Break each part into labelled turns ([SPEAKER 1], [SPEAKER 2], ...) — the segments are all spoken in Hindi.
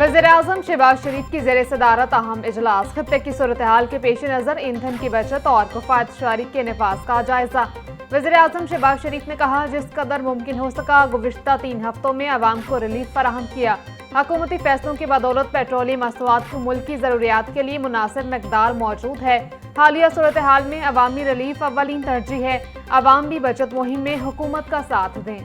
[SPEAKER 1] वज़ीर-ए-आज़म शहबाज शरीफ की ज़ेर सदारत अहम इजलास। खत्ते की सूरत हाल के पेश नज़र ईंधन की बचत और किफ़ायत शरारी के नफाज का जायजा। वज़ीर-ए-आज़म शहबाज शरीफ ने कहा, जिस कदर मुमकिन हो सका गुज़िश्ता 3 हफ्तों में अवाम को रिलीफ फराहम किया। हुकूमती फैसलों की बदौलत पेट्रोलियम मसनूआत की मुल्क की ज़रूरियात के लिए मुनासिब मकदार मौजूद है। हालिया सूरत हाल में अवामी रिलीफ अव्वलीन तरजीह है। अवाम भी बचत मुहिम में हुकूमत का साथ दें।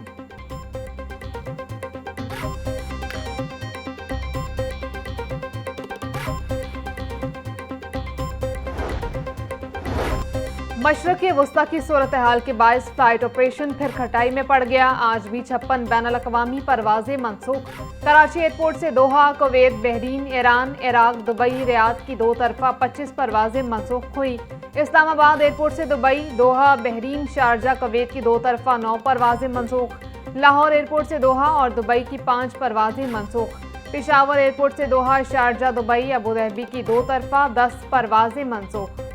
[SPEAKER 1] मशरक़ी वस्ता की सूरत हाल के बायस फ्लाइट ऑपरेशन फिर खटाई में पड़ गया। आज भी 56 बैनुल-अक़वामी परवाजें मनसूख। कराची एयरपोर्ट से Doha, Kuwait, Bahrain, Iran, Iraq, Dubai, Riyadh की 2 तरफा 25 परवाजें मनसूख हुई। इस्लामाबाद एयरपोर्ट से Dubai, Doha, Bahrain, Sharjah, Kuwait की 2 तरफा 9 परवाजें मनसूख। लाहौर एयरपोर्ट से दोहा और दुबई की 5 परवाजें मनसूख। पेशावर एयरपोर्ट से दोहा, शारजा, दुबई, अबू धाबी की 2 तरफा 10 परवाजें मनसूख।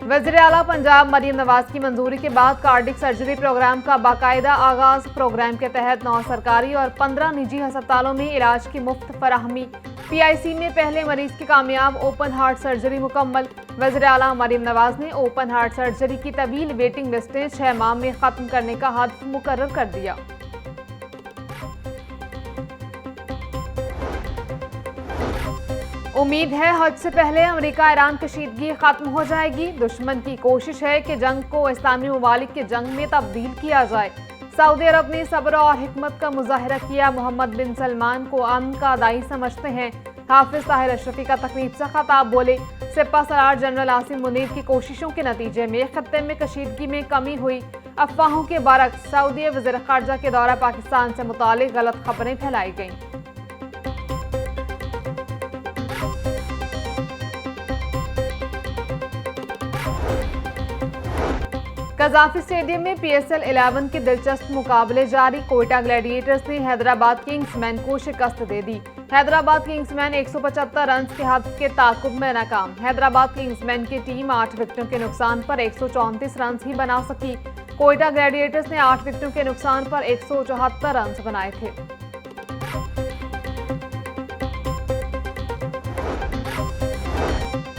[SPEAKER 1] वज़ीर आला पंजाब मरीम नवाज की मंजूरी के बाद कार्डिक सर्जरी प्रोग्राम का बाकायदा आगाज। प्रोग्राम के तहत 9 सरकारी और 15 निजी अस्पतालों में इलाज की मुफ्त फराहमी। PIC में पहले मरीज की कामयाब ओपन हार्ट सर्जरी मुकम्मल। वज़ीर आला मरीम नवाज ने ओपन हार्ट सर्जरी की तवील वेटिंग लिस्टें 6 माह में खत्म करने का हदफ मुकर्रर कर दिया। उम्मीद है हज से पहले अमेरिका ईरान कशीदगी खत्म हो जाएगी। दुश्मन की कोशिश है कि जंग को इस्लामी ममालिक के जंग में तब्दील किया जाए। सऊदी अरब ने सब्र और हिकमत का मुजाहिरा किया। मोहम्मद बिन सलमान को अमन का दाई समझते हैं। हाफिज ताहिर अशरफी का तकरीब से खिताब बोले, सिपा सलार जनरल आसिम मुनीर की कोशिशों के नतीजे में खत्ते में कशीदगी में कमी हुई। अफवाहों के बरक्स सऊदी वज़ीर ख़ारजा के दौरा पाकिस्तान से मुतालिक गलत खबरें फैलाई गईं। कज़ाफी स्टेडियम में PSL 11 के दिलचस्प मुकाबले जारी। कोयटा ग्लैडिएटर्स ने हैदराबाद किंग्समैन को शिकस्त दे दी। हैदराबाद किंग्समैन 175 रन के हद के ताकुब में नाकाम। हैदराबाद किंग्समैन की टीम 8 विकेटों के नुकसान पर 134 रन ही बना सकी। कोयटा ग्लैडिएटर्स ने 8 विकेटों के नुकसान पर 174 रन बनाए थे।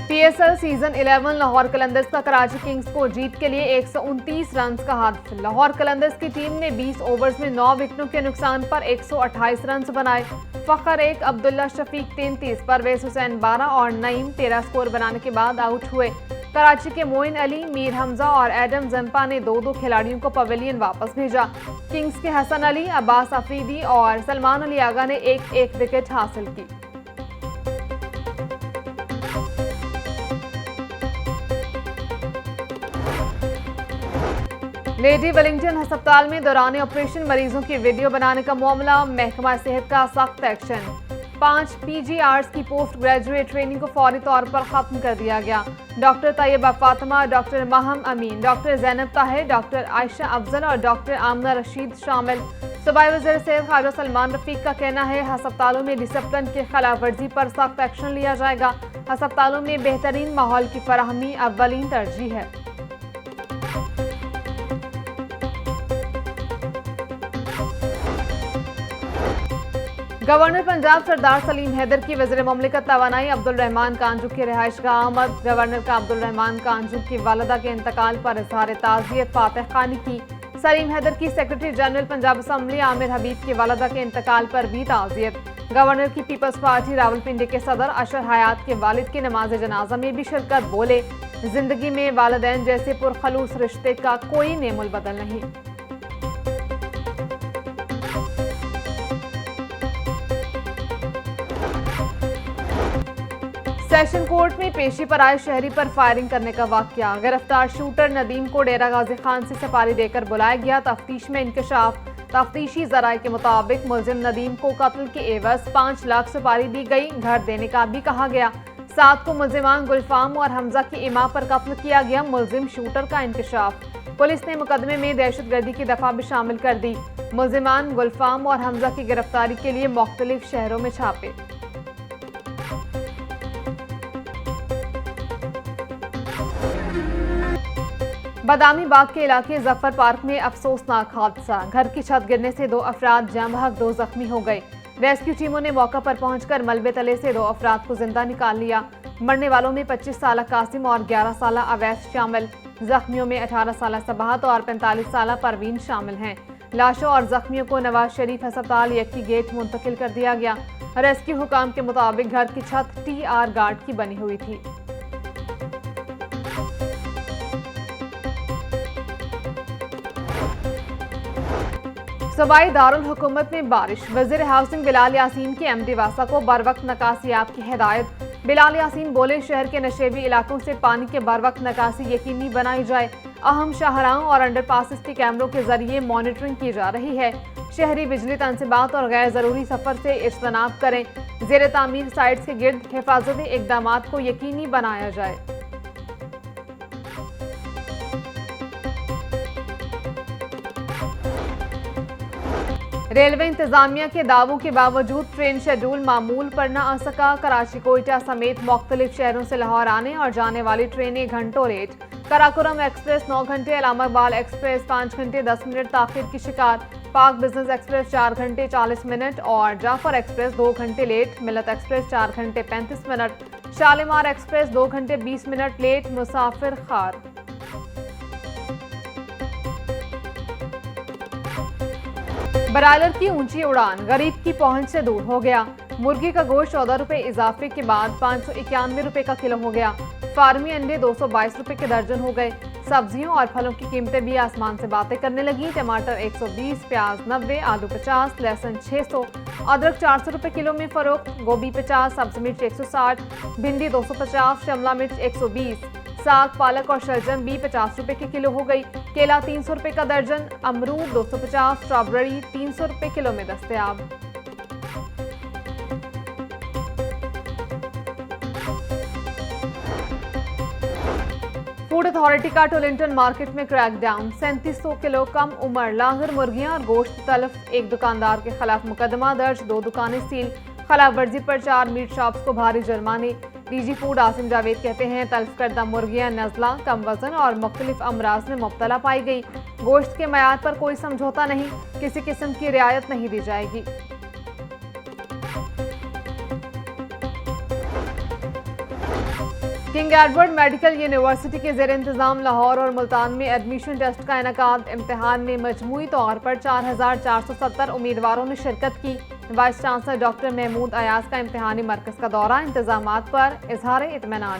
[SPEAKER 1] PSL सीजन 11 लाहौर कलंदर्स का कराची किंग्स को जीत के लिए 129 रन का हदफ। लाहौर कलंदर्स की टीम ने 20 ओवर्स में 9 विकेटों के नुकसान पर 128 रन बनाए। फखर 1, अब्दुल्ला शफीक 33, परवेज हुसैन 12 और नईम 13 स्कोर बनाने के बाद आउट हुए। कराची के मोइन अली, मीर हमजा और एडम जंपा ने 2-2 खिलाड़ियों को पवेलियन वापस भेजा। किंग्स के हसन अली, अब्बास अफरीदी और सलमान अली आगा ने 1-1 विकेट हासिल की। लेडी वेलिंगटन अस्पताल में दौरान ऑपरेशन मरीजों की वीडियो बनाने का मामला। महकमा सेहत का सख्त एक्शन। 5 PGRs की पोस्ट ग्रेजुएट ट्रेनिंग को फौरी तौर पर खत्म कर दिया गया। डॉक्टर तैयबा फातिमा, डॉक्टर माहम अमीन, डॉक्टर जैनब ताहिर, डॉक्टर आयशा अफजल और डॉक्टर आमना रशीद शामिल। सूबाई वज़ीर सेहत ख्वाजा सलमान रफीक का कहना है, अस्पतालों में डिसिप्लिन की खिलाफ वर्जी पर सख्त एक्शन लिया जाएगा। अस्पतालों में बेहतरीन माहौल की फराहमी अव्वलीन तरजीह है। गवर्नर पंजाब सरदार सलीम हैदर की वज़ीर मुमलिकत तवानाई अब्दुल रहमान कांजू की रिहाइश का आमद। गवर्नर का अब्दुल रहमान कांजू की वालिदा के इंतकाल पर इज़हार ताज़ियत फातह खानी की। सलीम हैदर की secretary general Punjab assembly Aamir Habib की वालिदा के इंतकाल पर भी ताज़ियत। गवर्नर की पीपल्स पार्टी रावलपिंडी के सदर अशर हयात के वालिद की नमाज जनाजा में भी शिरकत। बोले, जिंदगी में वालिदैन जैसे पुरखलूस रिश्ते का कोई नेमुल बदल नहीं। सेशन कोर्ट में पेशी पर आए शहरी पर फायरिंग करने का वाकया। गिरफ्तार शूटर नदीम को डेरा गाजी खान से सफारी देकर बुलाया गया। तफ्तीश में इंकशाफ। तफ्तीशी जराये के मुताबिक मुलजिम नदीम को कत्ल के एवज 5 लाख सुपारी दी गई। घर देने का भी कहा गया। 7 को मुलजिमान गुलफाम और हमजा की इमा पर कत्ल किया गया। मुलजिम शूटर का इंकशाफ। पुलिस ने मुकदमे में दहशतगर्दी की दफा भी शामिल कर दी। मुलजिमान गुलफाम और हमजा की गिरफ्तारी के लिए मुख्तलिफ शहरों में छापे। बादामी बाग के इलाके जफर पार्क में अफसोसनाक हादसा, घर की छत गिरने से 2 अफराद जाँ बहक 2 जख्मी हो गए। रेस्क्यू टीमों ने मौका पर पहुंचकर मलबे तले से 2 अफराद को जिंदा निकाल लिया। मरने वालों में 25 साल कासिम और 11 साल अवैस शामिल। जख्मियों में 18 साल सबाहत और 45 साल परवीन शामिल हैं। लाशों और जख्मियों को नवाज शरीफ अस्पताल यक्की गेट मुंतकिल कर दिया गया। रेस्क्यू हुकाम के मुताबिक घर की छत TR गार्ड की बनी हुई थी। सूबाई दारुल हुकूमत में बारिश, वज़ीर हाउसिंग बिलाल यासीन की MD वासा को बरवक्त नकासियाब की हिदायत। बिलाल यासीन बोले, शहर के नशेबी इलाकों से पानी के बरवक्त नकासी यकीनी बनाई जाए। अहम शाहराहों और अंडरपासेस के कैमरों के जरिए मॉनिटरिंग की जा रही है। शहरी बिजली तनसीबात और गैर ज़रूरी सफ़र से इज्तनाब करें। ज़ेर तामीर साइट्स के गिर्द हिफाजती इक़दामात को यकीनी बनाया जाए। रेलवे इंतजामिया के दावों के बावजूद ट्रेन शेड्यूल मामूल पर न आ सका। कराची कोयटा समेत मुख्तलिफ शहरों से लाहौर आने और जाने वाली ट्रेनें घंटों लेट। कराकोरम एक्सप्रेस 9 घंटे, इलामा इकबाल एक्सप्रेस 5 घंटे 10 मिनट ताखिर की शिकार। पाक बिजनेस एक्सप्रेस 4 घंटे 40 मिनट और जाफर एक्सप्रेस 2 घंटे लेट। मिलत एक्सप्रेस 4 घंटे 35 मिनट। शालीमार एक्सप्रेस 2 घंटे 20 मिनट लेट। मुसाफिर खार। ब्रायलर की ऊंची उड़ान गरीब की पहुंच से दूर हो गया। मुर्गी का गोश्त 14 रुपए इजाफे के बाद 591 रुपए का किलो हो गया। फार्मी अंडे 222 रुपए के दर्जन हो गए। सब्जियों और फलों की कीमतें भी आसमान से बातें करने लगी। टमाटर 120, प्याज 90, आलू 50, लहसुन 600, अदरक 400 रुपए किलो में फरोख्त। गोभी 50, सब्जी मिर्च 160, भिंडी 250, शिमला मिर्च 120, साग पालक और शलजम भी 50 रुपए के किलो हो गई। केला 300 रुपए का दर्जन, अमरूद 250, स्ट्रॉबेरी 300 रुपए किलो में दस्तयाब। फूड अथॉरिटी का टोलिंटन मार्केट में क्रैकडाउन, 3700 किलो कम उम्र लांगर मुर्गियां और गोश्त तलफ। एक दुकानदार के खिलाफ मुकदमा दर्ज, 2 दुकानें सील। खिलाफ वर्जी पर 4 मीट शॉप्स को भारी जुर्माने। DG फूड आसिम जावेद कहते हैं, तल्फ करदा मुर्गियां नज़ला, कम वजन और मुख्तलिफ अमराज में मुब्तला पाई गई। गोश्त के मयार पर कोई समझौता नहीं, किसी किस्म की रियायत नहीं दी जाएगी। किंग एडवर्ड मेडिकल यूनिवर्सिटी के ज़ेर इंतज़ाम लाहौर और मुल्तान में एडमिशन टेस्ट का इनेकाद। इम्तिहान में मजमूई तौर पर 4470 उम्मीदवारों ने शिरकत की। Vice chancellor doctor Mahmood Ayaz का इम्तिहानी मरकज़ का दौरा, इंतजामात पर इजहार इत्मीनान।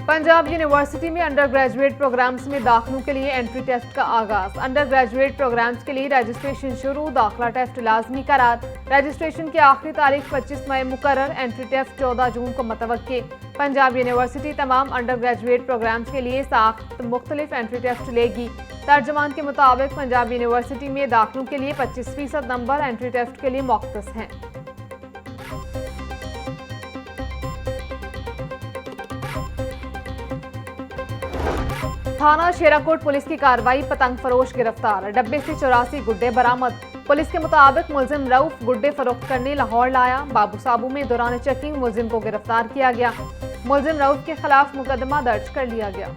[SPEAKER 1] पंजाब यूनिवर्सिटी में अंडर ग्रेजुएट प्रोग्राम्स में दाखिलों के लिए एंट्री टेस्ट का आगाज। अंडर ग्रेजुएट प्रोग्राम्स के लिए रजिस्ट्रेशन शुरू, दाखिला टेस्ट लाजमी करार। रजिस्ट्रेशन की आखिरी तारीख 25 मई मुकर्रर, एंट्री टेस्ट 14 जून को मुतवक्के। पंजाब यूनिवर्सिटी तमाम अंडर ग्रेजुएट प्रोग्राम्स के लिए साख्त मुख्तलिफ एंट्री टेस्ट लेगी। तर्जमान के मुताबिक पंजाब यूनिवर्सिटी में दाखिलों के लिए 25% नंबर एंट्री टेस्ट के लिए मौखूस हैं। थाना शेराकोट पुलिस की कार्रवाई, पतंग फरोश गिरफ्तार, डब्बे से 84 गुड्डे बरामद। पुलिस के मुताबिक मुलजिम रऊफ गुड्डे फरोख्त करने लाहौर लाया। बाबू साबू में दौरान चेकिंग मुलजिम को गिरफ्तार किया गया। मुलजिम रऊफ के खिलाफ मुकदमा दर्ज कर लिया गया।